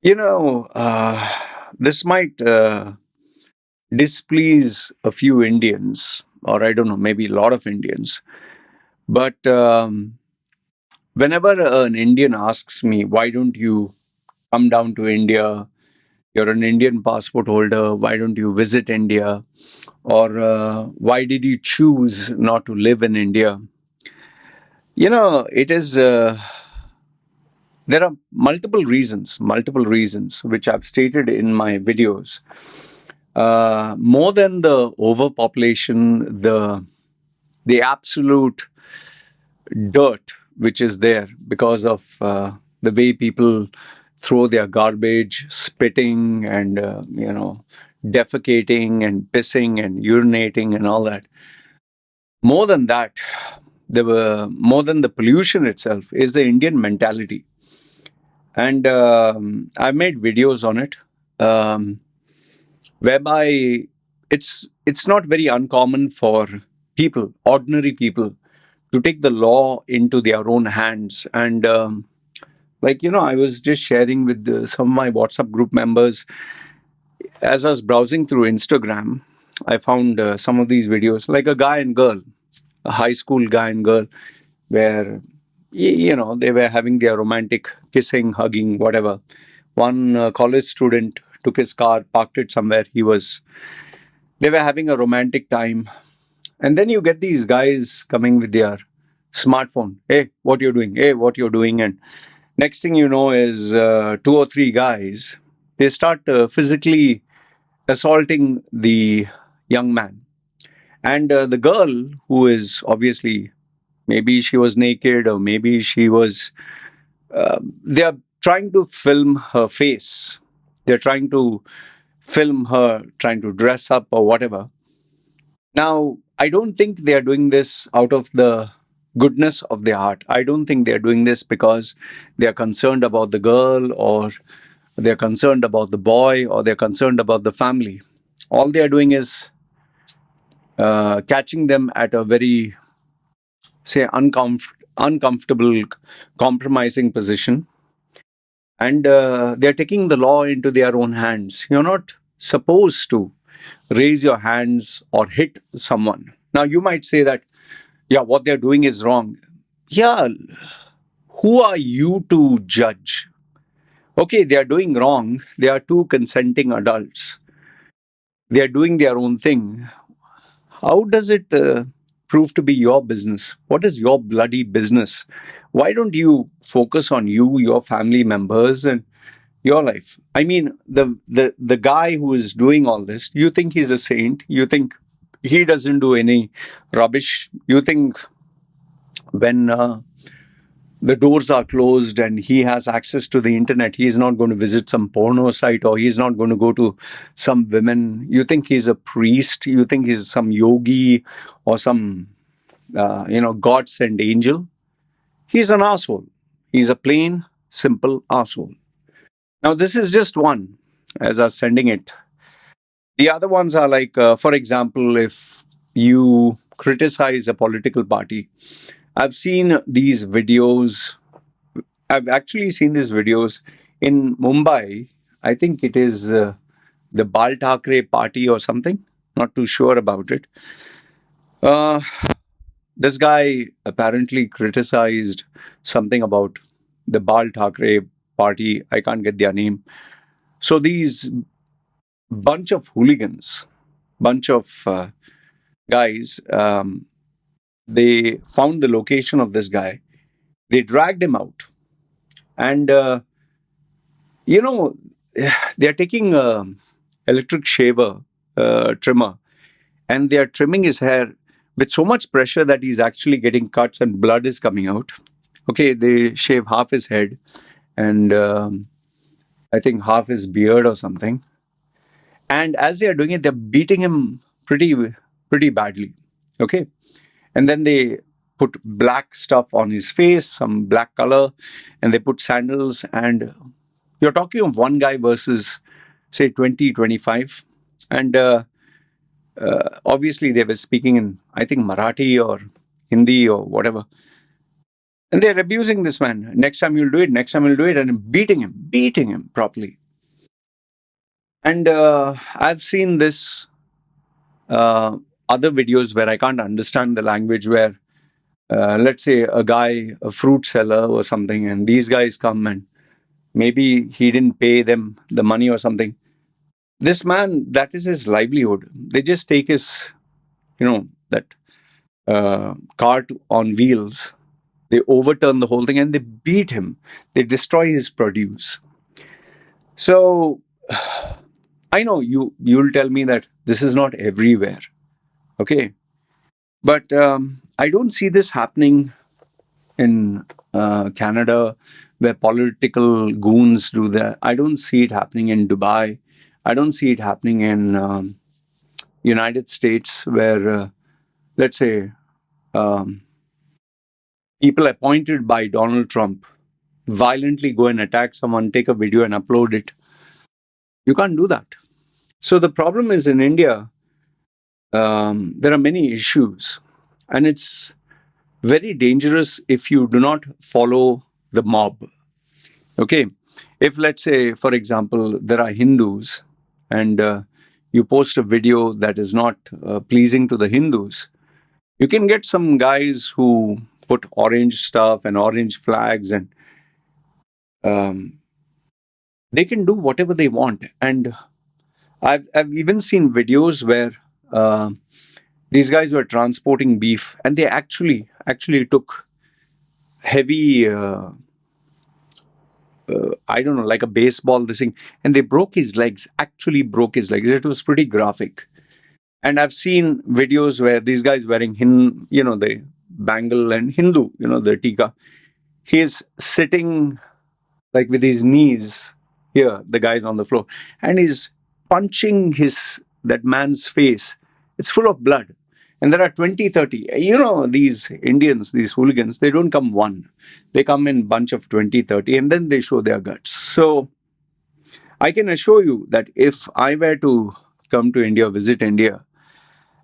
You know, this might displease a few Indians, or I don't know, maybe a lot of Indians. But whenever an Indian asks me, why don't you come down to India? You're an Indian passport holder. Why don't you visit India? Or why did you choose not to live in India? It is. There are multiple reasons, which I've stated in my videos. More than the overpopulation, the absolute dirt which is there because of the way people throw their garbage, spitting and defecating and pissing and urinating and all that. More than that, there were more than the pollution itself is the Indian mentality, and I've made videos on it, whereby it's not very uncommon for people, ordinary people, to take the law into their own hands. And I was just sharing with some of my WhatsApp group members as I was browsing through Instagram. I found some of these videos, like a guy and girl, a high school guy and girl, where they were having their romantic kissing, hugging, whatever. One college student took his car, parked it somewhere. They were having a romantic time, and then you get these guys coming with their smartphone. Hey, what you're doing? Hey, what you're doing? And next thing you know is two or three guys. They start physically assaulting the young man, and the girl, who is obviously, maybe she was naked or maybe she was. They are trying to film her face. They're trying to film her trying to dress up or whatever. Now, I don't think they are doing this out of the goodness of their heart. I don't think they're doing this because they are concerned about the girl, or they're concerned about the boy, or they're concerned about the family. All they are doing is catching them at a very, say, uncomfortable, compromising position. And they're taking the law into their own hands. You're not supposed to raise your hands or hit someone. Now, you might say that, yeah, what they're doing is wrong. Yeah, who are you to judge? Okay, they are doing wrong. They are two consenting adults. They are doing their own thing. How does it prove to be your business? What is your bloody business? Why don't you focus on you, your family members, and your life? I mean, the guy who is doing all this, you think he's a saint? You think he doesn't do any rubbish? You think when the doors are closed and he has access to the internet, he's not going to visit some porno site, or he's not going to go to some women? You think he's a priest? You think he's some yogi or some God sent angel? He's an asshole. He's a plain simple asshole. Now, this is just one as I was sending it. The other ones are like, for example, if you criticize a political party. I've seen these videos. I've actually seen these videos in Mumbai. I think it is the Bal Thackeray party or something. Not too sure about it. Uh, this guy apparently criticized something about the Bal Thackeray party. I can't get their name. So these bunch of hooligans, bunch of guys, they found the location of this guy. They dragged him out, and you know they're taking a electric shaver trimmer, and they're trimming his hair with so much pressure that he's actually getting cuts and blood is coming out. Okay, they shave half his head, and I think half his beard or something. And as they are doing it, they're beating him pretty badly. Okay, and then they put black stuff on his face, some black color, and they put sandals. And you're talking of one guy versus, say, 20, 25. And obviously, they were speaking in, I think, Marathi or Hindi or whatever. And they're abusing this man. Next time you'll do it, next time you'll do it, and beating him properly. And I've seen this uh, other videos where I can't understand the language, where let's say a guy, a fruit seller or something, and these guys come and maybe he didn't pay them the money or something. This man, that is his livelihood. They just take his, that cart on wheels. They overturn the whole thing and they beat him. They destroy his produce. So I know you'll tell me that this is not everywhere, okay? But I don't see this happening in Canada, where political goons do that. I don't see it happening in Dubai. I don't see it happening in United States, where let's say um, people appointed by Donald Trump violently go and attack someone, take a video and upload it. You can't do that. So the problem is, in India, there are many issues, and it's very dangerous if you do not follow the mob. Okay, if let's say, for example, there are Hindus, and you post a video that is not pleasing to the Hindus, you can get some guys who put orange stuff and orange flags, and um, they can do whatever they want. And I've even seen videos where uh, these guys were transporting beef, and they actually took heavy, I don't know, like a baseball, this thing, and they broke his legs. Actually, broke his legs. It was pretty graphic. And I've seen videos where these guys wearing the bangle and Hindu, the tika. He is sitting like with his knees here, the guy's on the floor, and he's punching that man's face. It's full of blood. And there are 20, 30. These Indians, these hooligans, they don't come one. They come in bunch of 20, 30, and then they show their guts. So I can assure you that if I were to come to India, visit India,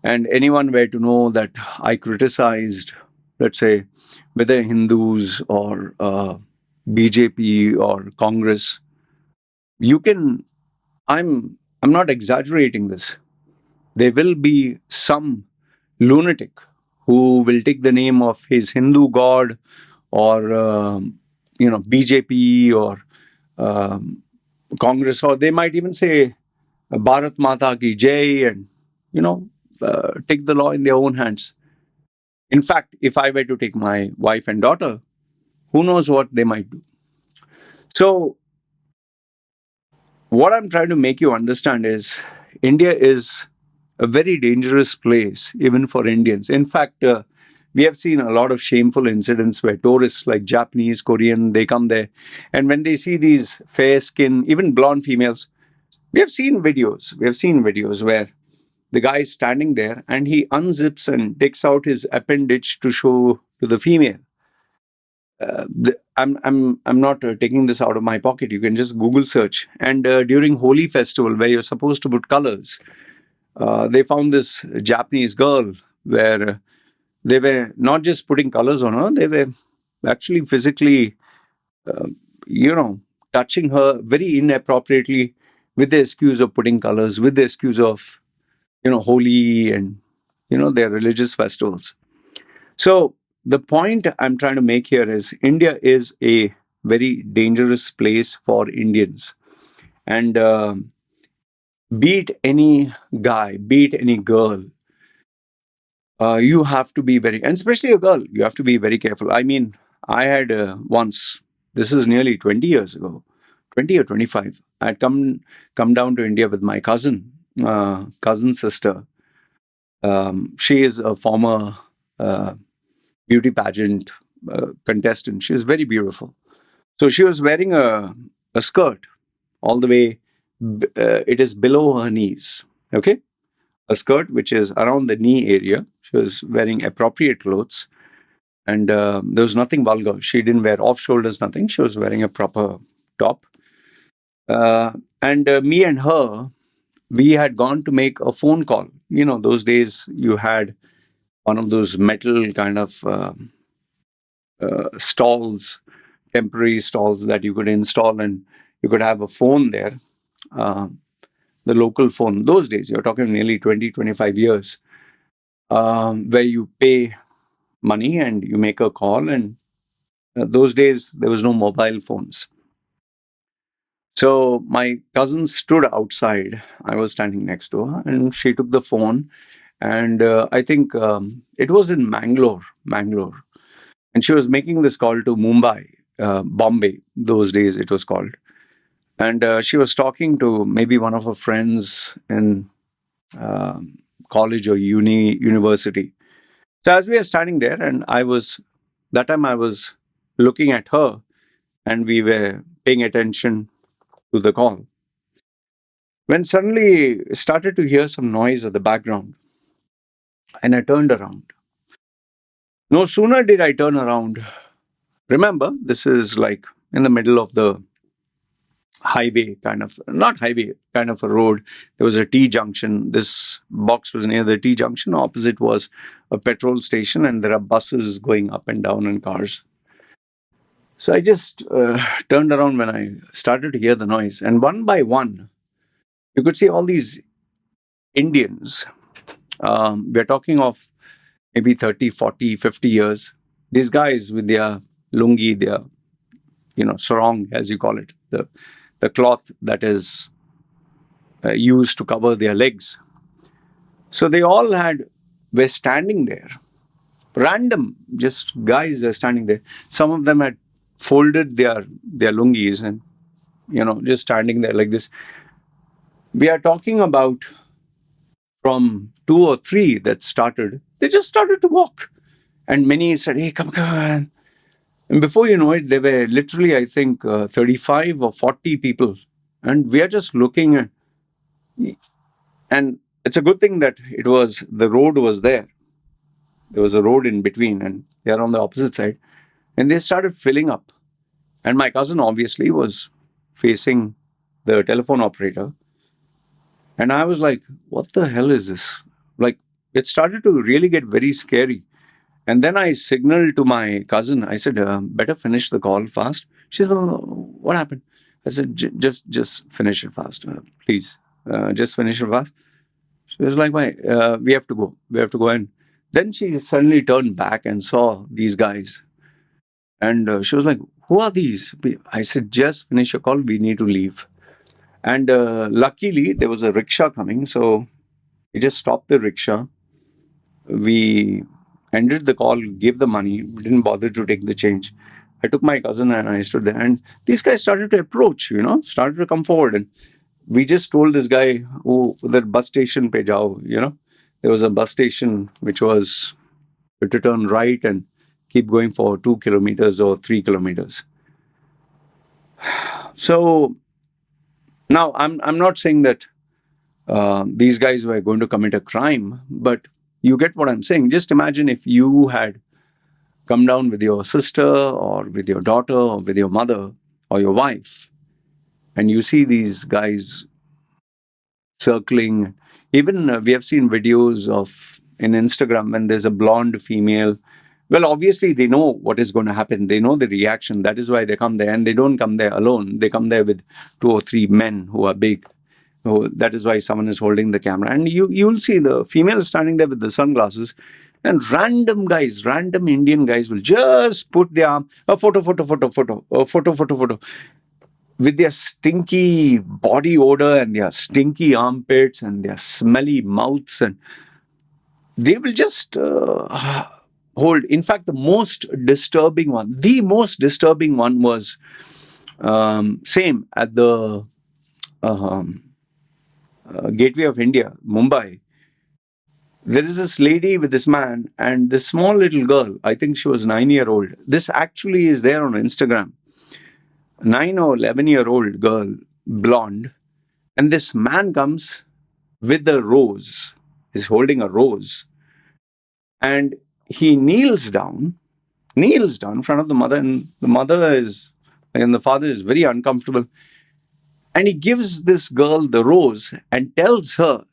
and anyone were to know that I criticized, let's say, whether Hindus or BJP or Congress, you can. I'm not exaggerating this. There will be some lunatic who will take the name of his Hindu god, or BJP or Congress, or they might even say Bharat Mata ki Jai, and take the law in their own hands. In fact, if I were to take my wife and daughter, who knows what they might do. So what I'm trying to make you understand is, India is a very dangerous place, even for Indians. In fact, we have seen a lot of shameful incidents where tourists like Japanese, Korean, they come there. And when they see these fair skin, even blonde females, we have seen videos. We have seen videos where the guy is standing there and he unzips and takes out his appendage to show to the female. I'm not taking this out of my pocket. You can just Google search. And during Holi festival, where you're supposed to put colors, they found this Japanese girl where they were not just putting colors on her; they were actually physically, uh, you know, touching her very inappropriately, with the excuse of putting colors, with the excuse of Holi and their religious festivals. So the point I'm trying to make here is, India is a very dangerous place for Indians, and beat any guy, beat any girl, you have to be very, and especially a girl, you have to be very careful. I mean, I had once, this is nearly 20 years ago, 20 or 25. I had come down to India with my cousin sister. She is a former beauty pageant contestant. She is very beautiful. So she was wearing a skirt all the way, it is below her knees. Okay. A skirt which is around the knee area. She was wearing appropriate clothes, and there was nothing vulgar. She didn't wear off shoulders, nothing. She was wearing a proper top. And me and her, we had gone to make a phone call. Those days you had one of those metal kind of stalls, temporary stalls that you could install, and you could have a phone there, uh, the local phone. Those days, you're talking nearly 20, 25 years, where you pay money and you make a call. And those days, there was no mobile phones. So my cousin stood outside. I was standing next to her, and she took the phone. And I think it was in Mangalore. And she was making this call to Mumbai, Bombay, those days it was called. And she was talking to maybe one of her friends in college or university. So as we are standing there, and that time I was looking at her, and we were paying attention to the call. When suddenly started to hear some noise at the background, and I turned around. No sooner did I turn around. Remember, this is like in the middle of the highway, kind of, not highway, kind of a road. There was a T junction. This box was near the T junction. Opposite was a petrol station, and there are buses going up and down and cars. So I just turned around when I started to hear the noise. And one by one, you could see all these Indians. We're talking of maybe 30, 40, 50 years. These guys with their lungi, their, sarong, as you call it, the cloth that is used to cover their legs. So they all were standing there. Random, just guys were standing there. Some of them had folded their lungis and, just standing there like this. We are talking about from 2 or 3 that started. They just started to walk. And many said, hey, come on. And before you know it, there were literally, I think, 35 or 40 people. And we are just looking at, and it's a good thing that the road was there. There was a road in between, and they are on the opposite side. And they started filling up. And my cousin obviously was facing the telephone operator. And I was like, what the hell is this? Like, it started to really get very scary. And then I signaled to my cousin. I said, better finish the call fast. She said, what happened? I said, just finish it fast, please. Just finish it fast. She was like, why? We have to go. We have to go. And then she suddenly turned back and saw these guys. And she was like, who are these? I said, just finish your call. We need to leave. And luckily, there was a rickshaw coming. So we just stopped the rickshaw. We ended the call, gave the money, didn't bother to take the change. I took my cousin and I stood there. And these guys started to approach, started to come forward. And we just told this guy, the bus station pe jao, There was a bus station which was to turn right and keep going for 2 kilometers or 3 kilometers. So now I'm not saying that these guys were going to commit a crime, but you get what I'm saying. Just imagine if you had come down with your sister or with your daughter or with your mother or your wife, and you see these guys circling. Even we have seen videos in Instagram when there's a blonde female. Well, obviously they know what is going to happen. They know the reaction. That is why they come there, and they don't come there alone. They come there with 2 or 3 men who are big. So that is why someone is holding the camera. And you'll see the female standing there with the sunglasses, and random Indian guys will just put their arm, a photo, with their stinky body odor and their stinky armpits and their smelly mouths. And they will just hold. In fact, the most disturbing one was same at the Gateway of India, Mumbai. There is this lady with this man and this small little girl. I think she was 9-year-old. This actually is there on Instagram. 9 or 11-year-old girl, blonde. And this man comes with a rose. He's holding a rose. And he kneels down in front of the mother. And the father is very uncomfortable. And he gives this girl the rose and tells her,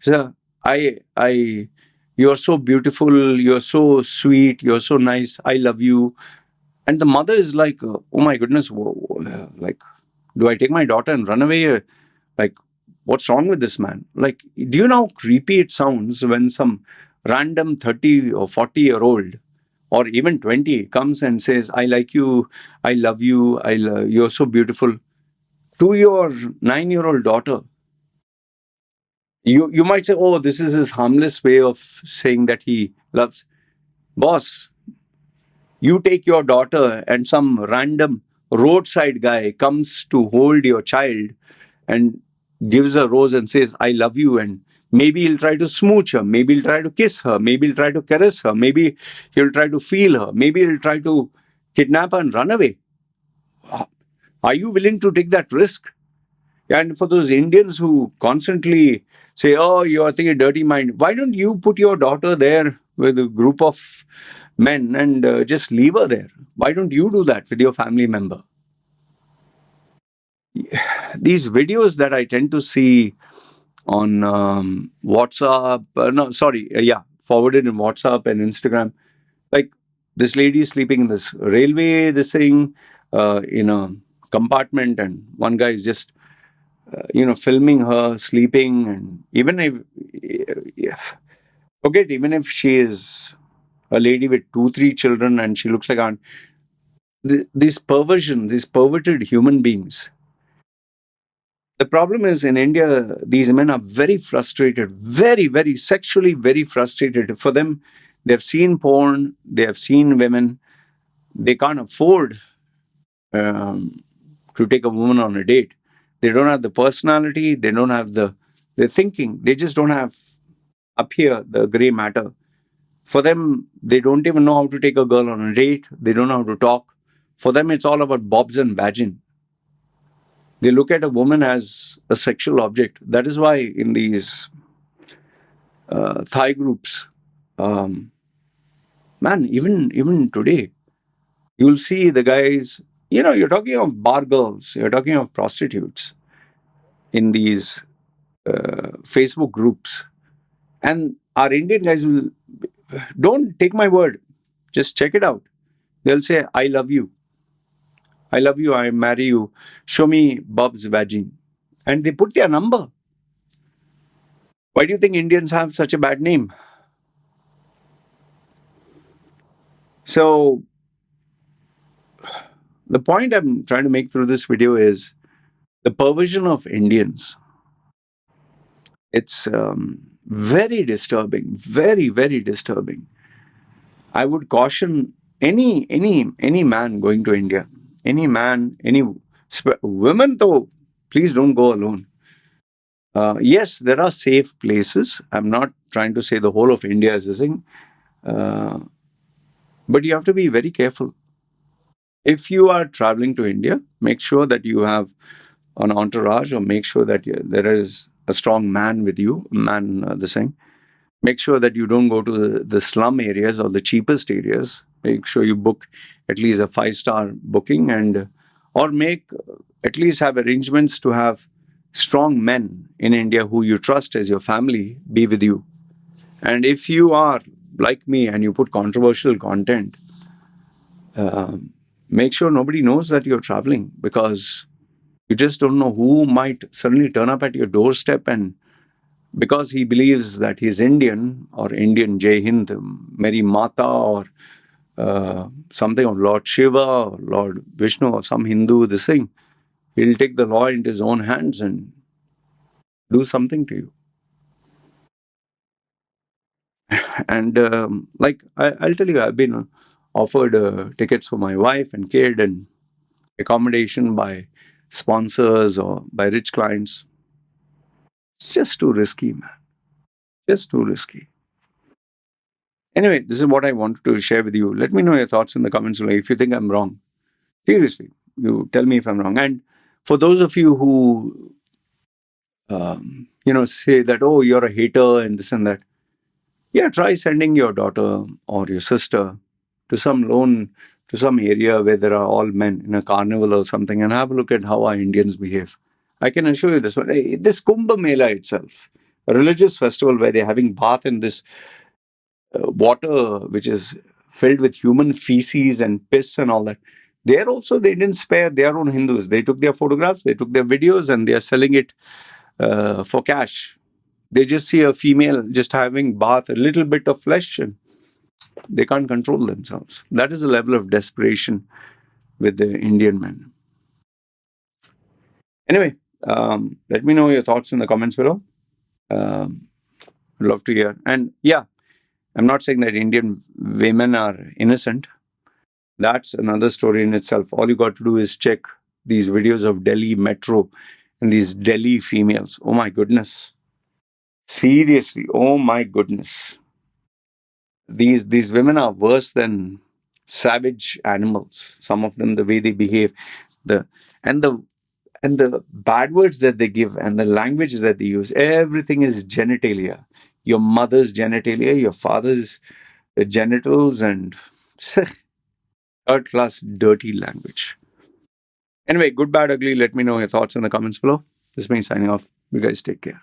sir, I You're so beautiful, you're so sweet, you're so nice, I love you. And the mother is like, oh my goodness, like, do I take my daughter and run away? Like, what's wrong with this man? Like, do you know how creepy it sounds when some random 30 or 40-year-old or even 20 comes and says, I like you, I love you, you're so beautiful to your 9-year-old daughter? You might say, oh, this is his harmless way of saying that he loves. Boss, you take your daughter and some random roadside guy comes to hold your child and gives a rose and says, I love you. And maybe he'll try to smooch her. Maybe he'll try to kiss her. Maybe he'll try to caress her. Maybe he'll try to feel her. Maybe he'll try to kidnap her and run away. Are you willing to take that risk? And for those Indians who constantly say, oh, you're thinking dirty mind, why don't you put your daughter there with a group of men and just leave her there? Why don't you do that with your family member? These videos that I tend to see on WhatsApp, forwarded in WhatsApp and Instagram, like this lady sleeping in this railway, this thing, in a compartment, and one guy is just filming her sleeping. And even if, forget, even if she is a lady with 2, 3 children and she looks like these perverted human beings. The problem is in India, these men are very frustrated, very, very sexually very frustrated. For them, they've seen porn, they have seen women, they can't afford to take a woman on a date. They don't have the personality, they don't have the thinking, they just don't have up here the gray matter. For them, they don't even know how to take a girl on a date, they don't know how to talk. For them, it's all about bobs and vagin. They look at a woman as a sexual object. That is why in these Thai groups, man, even today, you'll see the guys, you're talking of bar girls, you're talking of prostitutes in these Facebook groups. And our Indian guys will, don't take my word, just check it out. They'll say, I love you. I love you, I marry you. Show me Bob's vagin. And they put their number. Why do you think Indians have such a bad name? So, the point I'm trying to make through this video is the perversion of Indians. It's very disturbing, very, very disturbing. I would caution any man going to India, any man, any women though, please don't go alone. Yes, there are safe places. I'm not trying to say the whole of India is this thing, but you have to be very careful. If you are traveling to India, make sure that you have an entourage, or make sure that there is a strong man with you, this thing. Make sure that you don't go to the slum areas or the cheapest areas. Make sure you book at least a 5-star booking, and or make at least have arrangements to have strong men in India who you trust as your family be with you. And if you are like me and you put controversial content, make sure nobody knows that you're traveling, because you just don't know who might suddenly turn up at your doorstep, and because he believes that he's Indian, or Indian Jai Hind, Mary Mata, or something of Lord Shiva or Lord Vishnu or some Hindu, this thing, he'll take the law into his own hands and do something to you. And I'll tell you, I've been offered tickets for my wife and kid and accommodation by sponsors or by rich clients. It's just too risky, man. Just too risky. Anyway, this is what I wanted to share with you. Let me know your thoughts in the comments below if you think I'm wrong. Seriously, you tell me if I'm wrong. And for those of you who, say that, oh, you're a hater and this and that, yeah, try sending your daughter or your sister to some area where there are all men in a carnival or something, and have a look at how our Indians behave. I can assure you this one. This Kumbh Mela itself, a religious festival where they're having bath in this water which is filled with human feces and piss and all that. There also, they didn't spare their own Hindus. They took their photographs, they took their videos, and they are selling it for cash. They just see a female just having bath, a little bit of flesh, and they can't control themselves. That is the level of desperation with the Indian men. Anyway, let me know your thoughts in the comments below. I'd love to hear. And yeah, I'm not saying that Indian women are innocent. That's another story in itself. All you got to do is check these videos of Delhi metro and these Delhi females. Oh my goodness. Seriously, oh my goodness. These women are worse than savage animals. Some of them, the way they behave, the and the and the bad words that they give and the language that they use, everything is genitalia. Your mother's genitalia, your father's genitals, and third class dirty language. Anyway, good, bad, ugly. Let me know your thoughts in the comments below. This is me signing off. You guys take care.